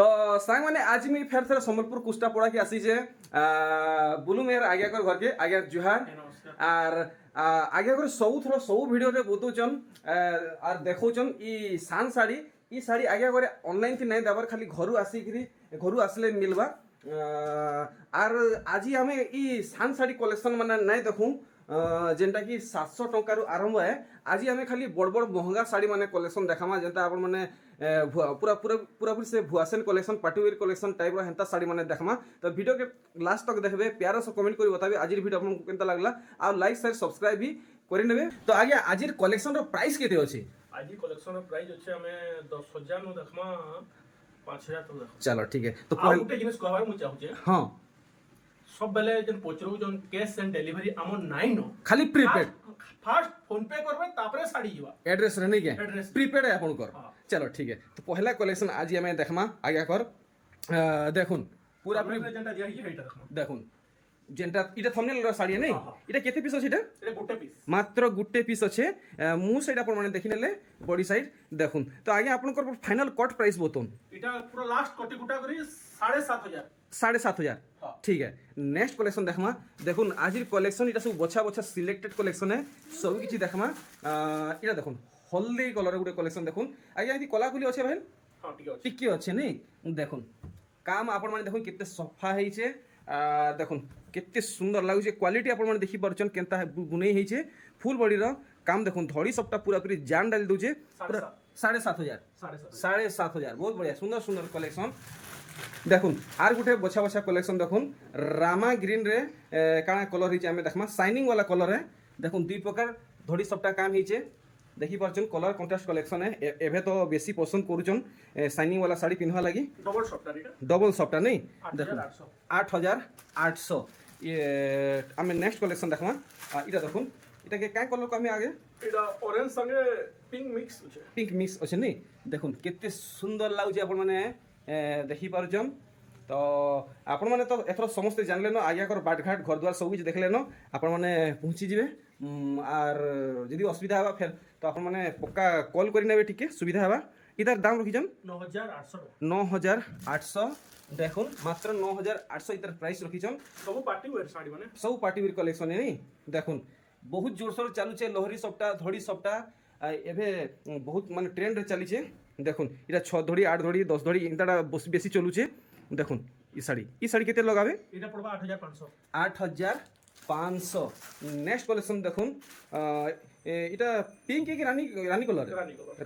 तो सांग मैंने आज मी फेर थे सम्बलपुर कुष्टा पड़ा के आसी जे बुलू मेहर आज्ञा कर घर के आज्ञा जुहार आर आज्ञा कर सब थर सब वीडियो रे बतौचन आर देखौचन ई सान साड़ी ई साड़ी आज्ञा करे ऑनलाइन थी नहीं देवर खाली घरु आसिकरी घरु आसले मिलबा आर आज आम ई सान साड़ी कलेक्शन माने नहीं देखूँ जेनटा कि 700 टंका रु आरंभ है आज आम खाली बड़ बड़ महंगा साड़ी माने कलेक्शन देखामा जेनता आपण माने पूरा पूरा पूरा से भुआसेन कलेक्शन पार्टीवेयर कलेक्शन टाइप रो हेंता साड़ी माने देखामा तो वीडियो के लास्ट तक देखबे प्यार से कमेंट करी बताबे आज वीडियो आपन केनता लागला आ लाइक शेयर सब्सक्राइब भी करि नेबे तो आगे आज कलेक्शन रो प्राइस केते अछि आज कलेक्शन रो प्राइस अछि हमें 10000 नु देखमा 5000 तक देखमा चलो ठीक है तो आ उटे जिनिस कहबार मु चाहू हां सब बेले जन पचरो जन कैश एंड डिलीवरी आमो नाइन नो खाली प्रीपेड फास्ट फोन पे करबे तापरे साड़ी जीवा एड्रेस रे नहीं के Address। प्रीपेड है अपन कर हाँ। चलो ठीक है तो पहला कलेक्शन आज हमें देखमा आगे कर देखुन पूरा पूरा जेंटा दिया ही हेटा देखमा देखुन जेनटा इटा थंबनेल रो साड़ी नहीं हाँ। इटा केते पीस अछि इटा एटा गुटे पीस मात्र गुटे पीस अच्छे मु साइड आपण माने देखि नेले बॉडी साइड देखुन तो आगे आपण कर फाइनल कट प्राइस बतौन एटा पूरा लास्ट कटी गुटा करी 7500 7,500 हाँ। ठीक है नेक्स्ट कलेक्शन देखमा देखुन आज कलेक्शन इटा सब बछा बछा सिलेक्टेड कलेक्शन है सब किछि देखमा इटा देखुन हल्दी कलर गुटे कलेक्शन देखुन आगे यदि कला खुली अच्छे भाई हां ठीक अछि टिकी अच्छे नहीं देखुन काम आपण माने देखुन केते सफा हैछे देखुन केते सुंदर लागुचे क्वालिटी आपण माने देखि परछन केनता बुनै हैछे फुल बॉडी रो काम देखुन धड़ी सबटा पूरा पूरी जान डाल दोजे पूरा 7,500 7,500 बहुत बढ़िया सुंदर सुंदर कलेक्शन देखुन आर गुटे बछा बछा कलेक्शन देखुन रामा ग्रीन रे काना कलर हिचे हमें देखमा शाइनिंग वाला कलर है देखुन दुई प्रकार धड़ी सबटा काम हिचे देखि परछन कलर कंट्रास्ट कलेक्शन है एभे तो बेसी पसंद करूछन शाइनिंग वाला साड़ी पिनवा लागि double shot Rita double soft नहीं 8800 8,800 ये हमें नेक्स्ट कलेक्शन देखमा इटा देखुन इटा के काय कलर को हमें आगे एटा ऑरेंज संगे पिंक मिक्स अछि पिंक मिक्स अच्छे नहीं देखुन केते सुंदर लाଗୁଛି आपण माने देखि पारछन तो आपण माने तो एथरो समस्त जानले न आज्ञाकर बाटघाट घर द्वार सब कुछ देखले न आपण माने पहुंची जिवे आर यदि असुविधा हवा फिर तो आपण माने पक्का कॉल करि नेबे ठीक सुविधा हवा इधर दाम रखिजन 9,800 देखुन मात्र 9,800 इधर प्राइस रखिजन सब पार्टी वेयर साड़ी माने सब पार्टी वेयर कलेक्शन है नहीं देखुन बहुत जोर सोर चालू छे लहरी सप्ताह धड़ी सप्ताह एभे बहुत माने ट्रेंड रे चली छे देखुन इटा 6 धड़ी 8 धड़ी 10 धड़ी इंताटा बेसी चलू छे देखुन ई साड़ी केते लगावे एटा पड़बा 8500 8,500 नेक्स्ट कलेक्शन देखुन इटा पिंक की रानी कलर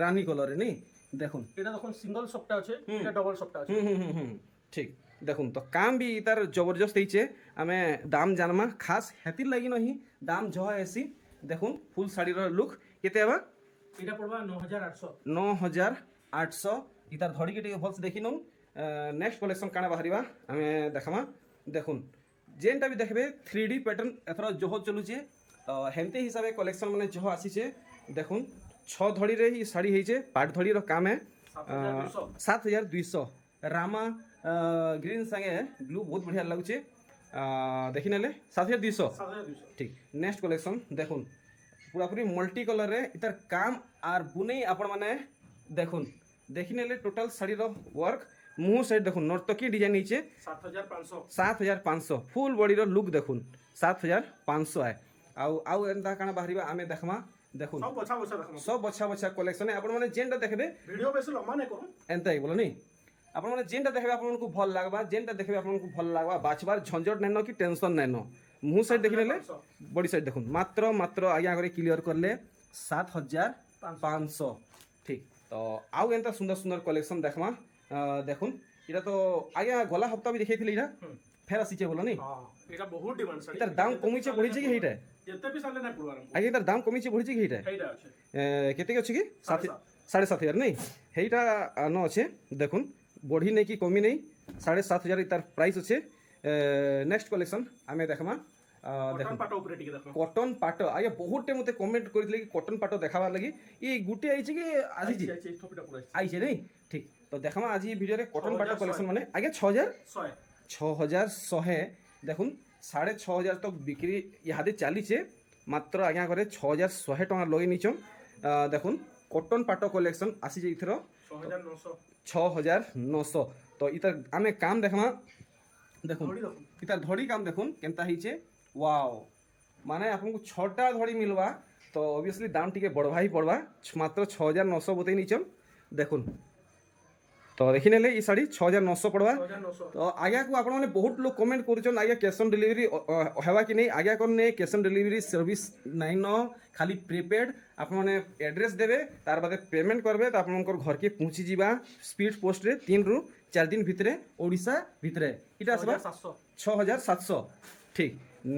रानी कलर रे नहीं देखुन एटा देखुन सिंगल सप्ताह अछि एटा डबल सप्ताह अछि ठीक देखुन तो काम भी तार जबरदस्त ହେଇଛେ आमे दाम जानमा खास हेतिर लागि नहीं दाम जह ऐसी देखुन फुल साड़ी रो लुक केते हेबा एटा पड़बा 9800 9,800 इतार धड़ी के टिके भलसे देखिनु नेक्स्ट कलेक्शन काना बाहरिबा आमे देखमा देखुन जेनटा भी देखबे 3D पैटर्न एथरा जह चलुचे हेमते हिसाबे कलेक्शन माने जह आसीचे देखुन 6 धड़ी रे ही साड़ी ହେଇଛେ पाट धड़ी रो काम है 7,200 रामा ग्रीन संगे ब्लू बहुत बढ़िया लगुचे देखि नेले 7,200 ठीक नेक्स्ट कलेक्शन देखुन पूरा पूरी मल्टी कलर रे इतर काम आर बुनै आपण माने देखुन देखि नेले टोटल साड़ी रो वर्क मुंह साइड देखुन नर्तकी डिजाइन नीचे 7,500 फुल बॉडी रो लुक देखुन 7,500 है आउ एंता काना बाहरिबा आमे देखमा देखुन सब बछा बछा कलेक्शन है आपण माने जेंटा देखबे वीडियो बेस लम्बा नै करू एंता ही बोलो नहीं आपण माने जेंटा देखबे आपण को भल लागबा जेंटा देखबे आपण को भल लागबा बाछबार झंझट नै न कि टेंशन नै न मुंह साइड देखि लेले बॉडी साइड देखुन मात्र आज्ञा करे क्लियर करले 7,500 ठीक तो आउ एंता सुंदर सुंदर कलेक्शन देखमा देखुन इटा तो आज्ञा गला हफ्ता भी देखैथिले इटा फेर आसीचे बोलो नहीं हां एटा बहुत डिमांड साड़ी इतार दाम कमिचे बढ़िचे कि हेटा जते भी साले नै पुरवार आज्ञा इतार दाम कमिचे बढ़िचे कि हेटा हेटा अछि केते के अछि कि 7,500 नहीं हेटा न अच्छे देखुन बढ़ी नहीं कि कमी नहीं 7,500 इतार प्राइस अच्छे नेक्स्ट कलेक्शन आमे देखमा कॉटन पाटो ऊपर टिके देखो कॉटन पाटो आगे बहुत मते कमेंट करथिले कि कॉटन पाटो देखावा लगी ई गुटी आइछि कि आजि जी थोपिटा पूरा आइछि नहीं ठीक तो देखमा आज ई वीडियो रे कॉटन पाटो कलेक्शन माने आगे 6,100 देखुन 6,500 तक बिक्री इहादे चली छे मात्र आज्ञा करे 6,100 टका लगे नीचन देखुन कॉटन पाटो कलेक्शन आसी जे इथरो 6900 6900 তো ইতার আমি কাম দেখমা দেখুন ধরি দেখুন ইতার ধড়ি কাম দেখুন কেনতা হইছে ওয়াও মানে আপনাকে ছটা ধড়ি মিলবা তো অবভিয়াসলি দাম টিকে বড় ভাই পড়বা মাত্র 6900 বতেই নিচম দেখুন তো দেখি নেলে এই শাড়ি 6900 পড়বা 6900 তো আজ্ঞাକୁ ଆପଣମାନେ ବହୁତ ଲୋକ କମେଣ୍ଟ କରୁଛନ୍ ଆଜ୍ଞା କ୍ୟାସ୍ ଅନ୍ ଡେଲିଭରି ହେବା କି ନେଇ ଆଜ୍ଞା କନେ କ୍ୟାସ୍ ଅନ୍ ଡେଲିଭରି ସର୍ଭିସ୍ ନାଇଁ ନ ଖାଲି ପ୍ରିପେଡ୍ ଆପଣମାନେ ଆଡ୍ରେସ୍ ଦେବେ ତାର ବାଦେ ପେମେଣ୍ଟ କରିବେ ତ ଆପଣଙ୍କର ଘରକେ ପହଞ୍ଚିଯିବା ସ୍ପିଡ୍ ପୋଷ୍ଟରେ 3 ରୁ 4 ଦିନ ଭିତରେ ଓଡ଼ିଶା ଭିତରେ ଏଇଟା ଆସିବା 6700 6700 ঠিক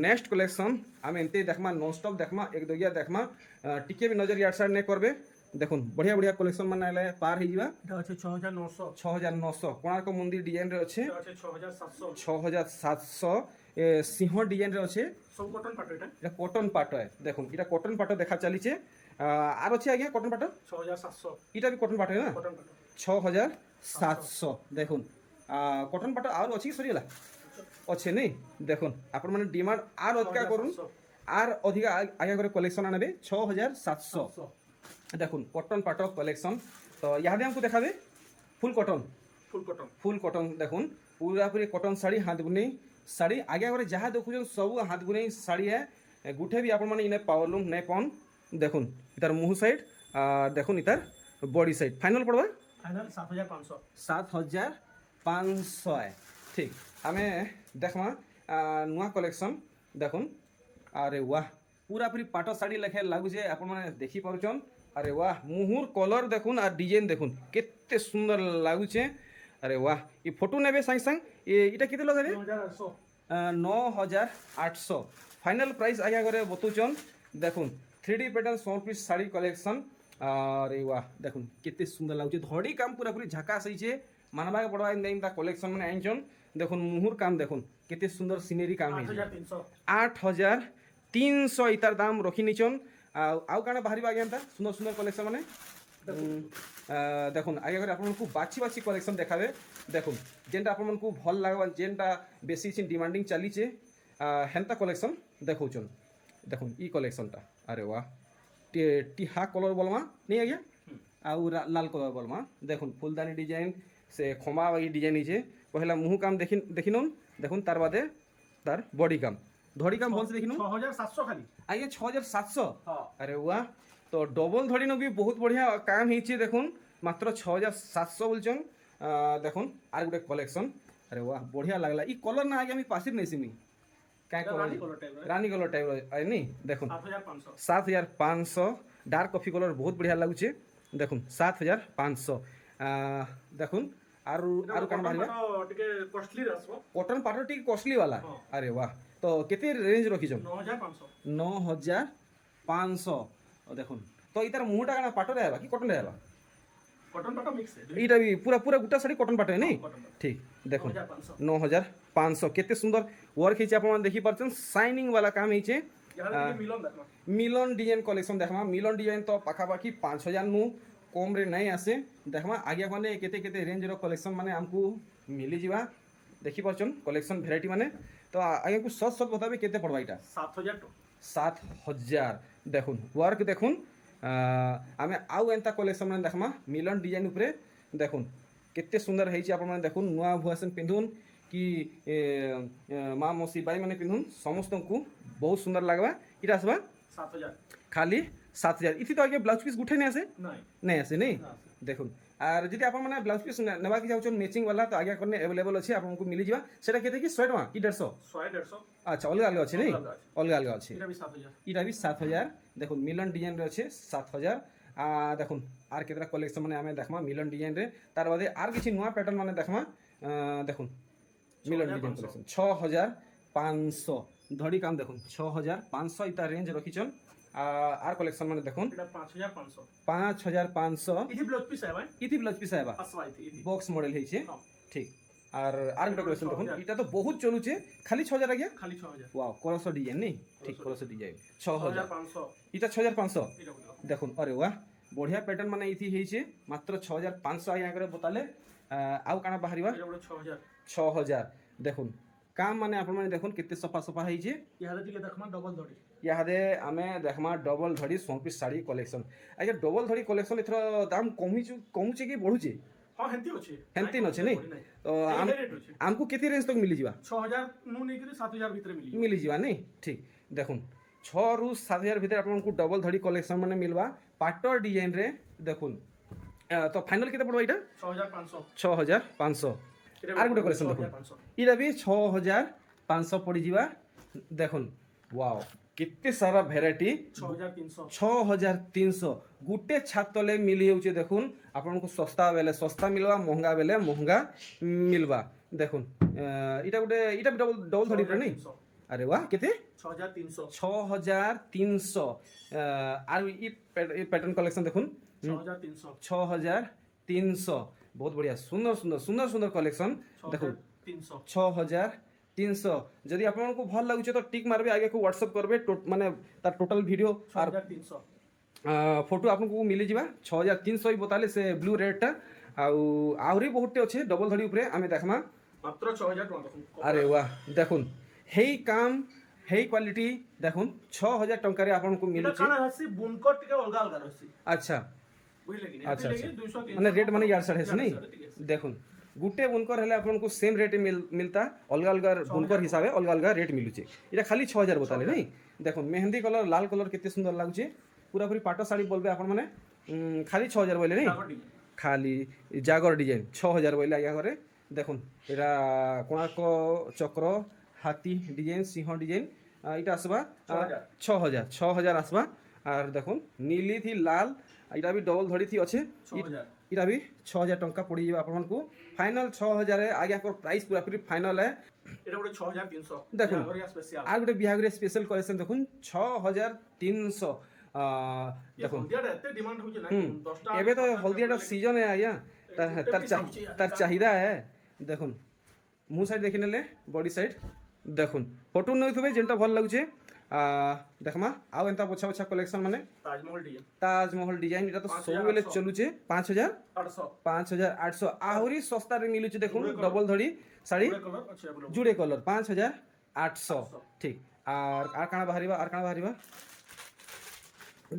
নেক্সট কলেকশন আমি এমতি দেখমা নন স্টপ দেখমা এক দুইয়া দেখমা টিকে বি নজর ইয়ার সাইড নে করবে দেখুন বঢ়িয়া বঢ়িয়া কলেকশন মানে আইলে পার হয়ে যাবা এটা হচ্ছে 6900 6900 কোଣାର୍କ মন্দির ডিজাইন রে আছে এটা হচ্ছে 6700 6700 সিংহ ডিজাইন রে আছে সব কটন পাট এটা কটন পাট হয় দেখুন এটা কটন পাট দেখা চালিছে আর আছে আজ্ঞা কটন পাট 6700 এটা বি কটন পাট না কটন পাট 6700 দেখুন কটন পাট আর ଅଛି সরিলা ଅଛି নেই দেখুন আপন মানে ডিমান্ড আর অধিকা করুন আর অধিকা আগে করে কলেকশন আনবে 6700 দেখুন কটন পাট কলেকশন তো ইয়াদে আমাকে দেখাবে ফুল কটন ফুল কটন দেখুন পুরাপুরি কটন শাড়ি হাত বুনেই শাড়ি আগে করে যাহা দেখুছেন সবু হাত বুনেই শাড়ি হ্যাঁ গুঠে বি আপন মানে ইনে পাওয়ারলুম নাই পন দেখুন ইতার মুহ সাইড দেখুন ইতার বডি সাইড ফাইনাল পড়বা ফাইনাল 7500 7500 ঠিক আমি দেখমা নূয়া কলেকশন দেখুন আরে ওয়াহ পুরাপুরি পাট শাড়ি লেখে লাগুছে আপন মানে দেখি পারুছন আরে ওয়াহ মুহুর কলর দেখুন আর ডিজাইন দেখুন কেতে সুন্দর লাগুছে আরে ওয়াহ এই ফটো নেবে সাং সাং এটা কেতে লগাবে 9800 9800 ফাইনাল প্রাইস আগে করে বতুছন দেখুন 3D pattern 100 piece sari collection আরে ওয়াহ দেখুন কেতে সুন্দর লাগুছে ধড়ি কাম পুরাপুরি ঝাকাস হইছে মানবাকে পড়বা ইন দা কলেকশন মানে আইনছন দেখুন মুহুর কাম দেখুন কেতে সুন্দর সিনারি কাম হইছে 8300 8300 ইতার দাম রখি নিছন আউ কাଣା বাহারিবা আজ্ঞা এন্তা সুন্দর সুন্দর কলেকশন মানে দেখুন আগে করে আপনার বাছি বাছি কলেকশন দেখাবে দেখুন যেটা আপনার ভাল লাগবা যেটা বেশি ডিমান্ডিং চালিছে হেনতা কলেকশন দেখুছন দেখুন ই কলেকশনটা আরে ওয়াহ টিহা কলর বলমা নেই আজ্ঞা আউ লাল কলর বলমা দেখুন ফুলদানি ডিজাইন সে খমা বাগি ডিজাইন হয়েছে পহলা মুহ কাম দেখি নুন দেখুন তার বাদে তার বডি কাম ধড়ি কাম ভলসে দেখি নুন 6700 খালি আজ্ঞা 6700 হ্যাঁ আরে ওয়াহ তো ডবল ধড়ি নবি বহুত বঢ়িয়া কাম হয়েছে দেখুন মাত্র 6700 বলছেন দেখুন আর গোটে কলেকশন আরে ওয়াহ বঢ়িয়া লাগলা ই কলর না আগে আমি পাশির নেছিমি কাই কলর রানী কলর টাইপ আইনি দেখুন 7500 7500 ডার্ক কফি কলর বহুত বঢ়িয়া লাগুছে দেখুন 7500 দেখুন আর আর কান বাহিবা টিকে কষ্টলি আসবো কটন পাটর টিকে কস্টলি वाला আরে বাহ তো কেতে রেঞ্জ রখিছম 9500 9500 দেখুন তো ইতার মুহটা কানা পাটরে আইবা কি কটন আইবা কটন পাট মিক্স এইটা বি পুরা পুরা গুটা শাড়ি কটন পাটে নেই ঠিক দেখুন 9500 9500 কেতে সুন্দর ওয়ার্ক হইছে আপনারা দেখি পারছেন শাইনিং वाला কাম হইছে মিলন দেখো মিলন ডিজাইন কলেকশন দেখমা মিলন ডিজাইন তো পাখাপাখি 5000 নু কম রে নাই আসে দেখমা আগে মানে কেতে কেতে রেঞ্জ র কলেকশন মানে আমকু মিলি ଯିବା দেখি পারছন কলেকশন ভ্যারাইটি মানে তো আগে কু সত সত বতাবে কেতে পড়বা এটা 7000 তো 7000 দেখুন ওয়ার্ক দেখুন আমি আউ এন্তা কলেকশন মানে দেখমা মিলন ডিজাইন উপরে দেখুন কেতে সুন্দর হইছে আপন মানে দেখুন নয়া ভুয়াসন পিন্ধুন কি মা মসি বাই মানে পিন্ধুন সমস্তଙ୍କୁ বহুত সুন্দর লাগবা এটা আসবা 7000 খালি 7000 ইতি তো আগে ব্লাউজ পিস গুঠে নিয়ে আসে নাই नहीं आसे नहीं देखुन আর যদি আপন মানে ব্লাউজ পিস নেবা কি যাউছন ম্যাচিং वाला তো আগে করনে अवेलेबल আছে আপনকু মিলি যাবা সেটা কেতে কি 100 টাকা কি 150 100 আচ্ছা অলগা অলগা আছে নেই অলগা অলগা আছে এটা বি 7000 এটা বি 7000 দেখুন মিলন ডিজাইন রে আছে 7000 দেখুন আর কেতরা কালেকশন মানে আমি দেখমা মিলন ডিজাইন রে তার বাদে আর কিছু নয়া প্যাটার্ন মানে দেখমা দেখুন মিলন ডিজাইন কালেকশন 6500 ধড়ি কাম দেখুন 6500 ইতা রেঞ্জ রখিছন আর কালেকশন মানে দেখুন এটা 5500 5500 ইতি ব্লাউজ পিস আইবা ইতি ব্লাউজ পিস আইবা আসবা ইতি বক্স মডেল হইছে হ্যাঁ। ঠিক আর একটা কালেকশন দেখুন এটা তো বহুত চলুছে খালি 6000 আগে খালি 6000 ওয়াও করস ডিজাইন নেই ঠিক করস ডিজাইন 6000 6500 এটা 6500 এটা বলো দেখুন আরে ওয়াহ বঢ়িয়া প্যাটার্ন মানে ইতি হইছে মাত্র 6500 আগে আগে বতালে আউ কানা বাহারিবা এটা বলো 6000 6000 দেখুন কাম মানে আপন মানে দেখুন কেতে সফা সফা হইছে ইহালে টিকে দেখমা ডবল ধড়ি ଇହାଦେ ଆମେ ଦେଖମା ଡବଲ ଧଡ଼ି ସୋନପିସ୍ ଶାଢ଼ୀ କଲେକ୍ସନ୍। ଆଜ୍ଞା ଡବଲ ଧଡ଼ି କଲେକ୍ସନ୍ ଏଥର ଦାମ କମୁଛି କି ବଢ଼ୁଛି? ହଁ ହେନ୍ତି ଅଛି ହେନ୍ତି ଅଛି ନାଇଁ ତ ରେଟ୍ ଅଛି ଆମକୁ କେତେ ରେଞ୍ଜ ତକ ମିଳିଯିବା? 6000 ନୁ ନେଇକିରି 7000 ଭିତରେ ମିଳିଯିବ ମିଳିଯିବା ନାଇଁ ଠିକ୍ ଦେଖୁନ୍ 6 ରୁ 7000 ଭିତରେ ଆପଣଙ୍କୁ ଡବଲ ଧଡ଼ି କଲେକ୍ସନ୍ ମାନେ ମିଲବା ପାଟ ଡିଜାଇନରେ ଦେଖୁନ୍ ତ ଫାଇନାଲ କେତେ ପଡ଼ବା ଏଇଟା? 6500 6500 আর গোটে কলেকশন দেখুন 6500 এটা বি 6500 পড়িଯିବା দেখুন ওয়াও কেতে সারা ভ্যারাইটি 6300 6300 গুটে ছাত তলে মিলি যাচ্ছে দেখুন আপনার সস্তা বেলে সস্তা মিলবা মহঙ্গা বেলে মহঙ্গা মিলবা দেখুন এটা গোটে এটা ডবল ডবল ধরি পড়ে নাই আরে বাহ কেতে 6300 6300 আর ই প্যাটার্ন কালেকশন দেখুন 6300 6300 बहुत बढ़िया सुंदर सुंदर सुंदर सुंदर कलेक्शन देखो 300 6300 जदि आपको भल लगुचे तो टिक मारबे आगे को व्हाट्सएप करबे माने तार टोटल वीडियो और 6300 फोटो आपको मिली जिबा 6300 ही बताले से ब्लू रेड टा आउरी बहुतटे अच्छे डबल धड़ी ऊपर आमे देखमा मात्र 6000 टका देखुन अरे वाह देखुन हेई काम हेई क्वालिटी देखुन 6000 टंका रे आपको मिलुचे काना हसी बुनकर टिके अलगा अलगा रहसी अच्छा बुझले कि अच्छा अच्छा अच्छा 200 माने रेट माने यार साढ़े नहीं देखुन गुटे बुनकर हेले आपको सेम रेट मिलता अलग अलग बुनकर हिसाब से अलग अलग रेट मिलुचे इटा खाली 6000 बताले नहीं देखुन मेहंदी कलर लाल कलर केते सुंदर लागुचे पूरा पूरी पाटो साड़ी बोलबे आपण माने खाली 6000 बोले नहीं खाली जागर डिजाइन 6000 बोले आया करे देखुन एरा कोणार्क चक्र हाथी डिजाइन सिंह डिजाइन इटा आसबा 6000 आसबा और देखुन नीली थी लाल इटा भी डबल धड़ी थी अच्छे 6000 इटा भी 6000 टंका पड़ी जाए आपको फाइनल 6000 है आगे आपको प्राइस पूरा पूरी फाइनल है এটা ওটা 6300 দেখুন বিহাগরিয়া স্পেশাল আর গোটে বিহাগরে স্পেশাল কালেকশন দেখুন 6300 দেখুন হলদিয়াটা এতে ডিমান্ড হচ্ছে না 10টা এবে তো হলদিয়াটা সিজন है आया তার চাহিদা है দেখুন মুহ সাইড দেখি নেলে বডি সাইড দেখুন ফটো নইথবে যেটা ভাল লাগুছে देखमा आउ एंता पोछा पोछा कलेक्शन माने ताजमहल डिजाइन এটা তো সববেলে চলুছে 5800 আহুরি সস্তা রে মিলুছে দেখুন ডবল ধড়ি শাড়ি জুড়ে কলর 5800 ঠিক আর কানা বাহারিবা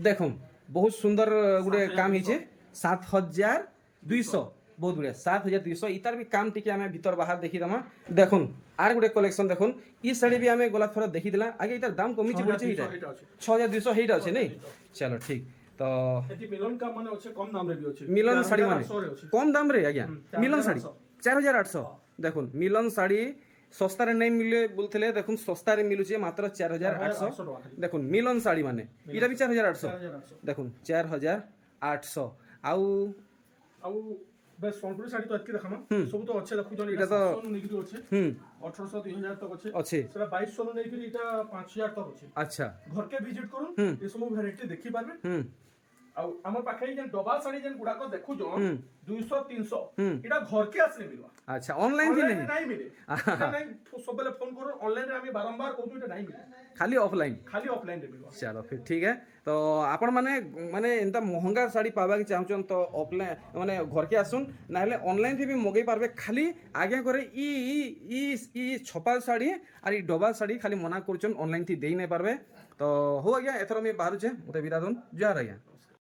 দেখুন বহুত সুন্দর গুড়ে কাম হিছে 7200 बहुत बढ़िया 7200 इतार भी काम टिके आमे भीतर बाहर देखी दमा देखुन आर गुटे कलेक्शन देखुन ई साड़ी भी आमे गला थोड़ा देखी दिला आगे इतार दाम कमी छि पड़ছে इटा 6200 हेटा আছে नहीं चलो ठीक तो এটি মিলন का माने আছে कम दाम रे भी আছে मिलन साड़ी माने कम दाम रे आज्ञा मिलन साड़ी 4800 देखुन मिलन साड़ी सस्ता रे नहीं मिले बोलथले देखुन सस्ता रे मिलुचे मात्र 4800 देखुन मिलन साड़ी माने इटा भी 4800 देखुन 4800 आउ बस सोनपुरी साड़ी तो अटकी रखमा सब तो अच्छे देखु जन इटा तो निकली अच्छे 1800 2000 तक अच्छे अच्छे सेटा 2200 नेकरी इटा 5000 तक अच्छे अच्छा घर के विजिट करूं ये सब वैरायटी देखि पारबे आ हमर पाखे जन डबल साड़ी जन गुडा को देखु जो 200 300 इटा घर के आसले मिलवा अच्छा ऑनलाइन भी नहीं मिले इटा नहीं सबले फोन करो ऑनलाइन रे हम बारंबार कहू इटा नहीं मिले खाली ऑफलाइन रे मिलवा चलो फिर ठीक है तो आपण माने माने एंता महंगा साड़ी पाबा के चाहछन तो ऑफलाइन माने घर के आसुन ना हले ऑनलाइन थी भी मगै पारबे खाली आगे करे ई छपा साड़ी और ई डबल साड़ी खाली मना करछन ऑनलाइन थी देई नै पारबे तो हो गया एथरो में बाहर छे ओते विदा दन जा रहा